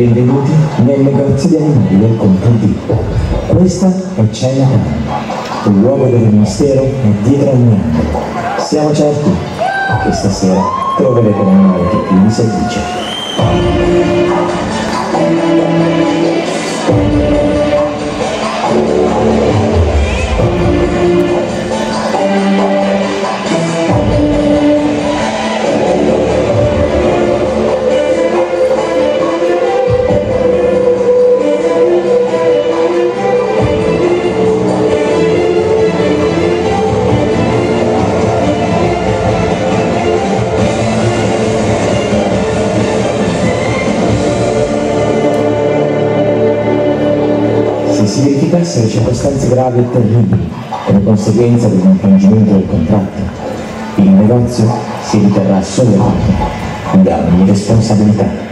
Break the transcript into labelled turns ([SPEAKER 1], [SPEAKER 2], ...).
[SPEAKER 1] Benvenuti nel negozio di animali del Conte D. Questa è Chinatown, un luogo dove il mistero è dietro ogni angolo. Siamo certi che stasera troverete l'animale che più vi seduce. Se si verificassero circostanze gravi e terribili come conseguenza dell'infrangimento del contratto, il negozio si riterrà sollevato da ogni responsabilità.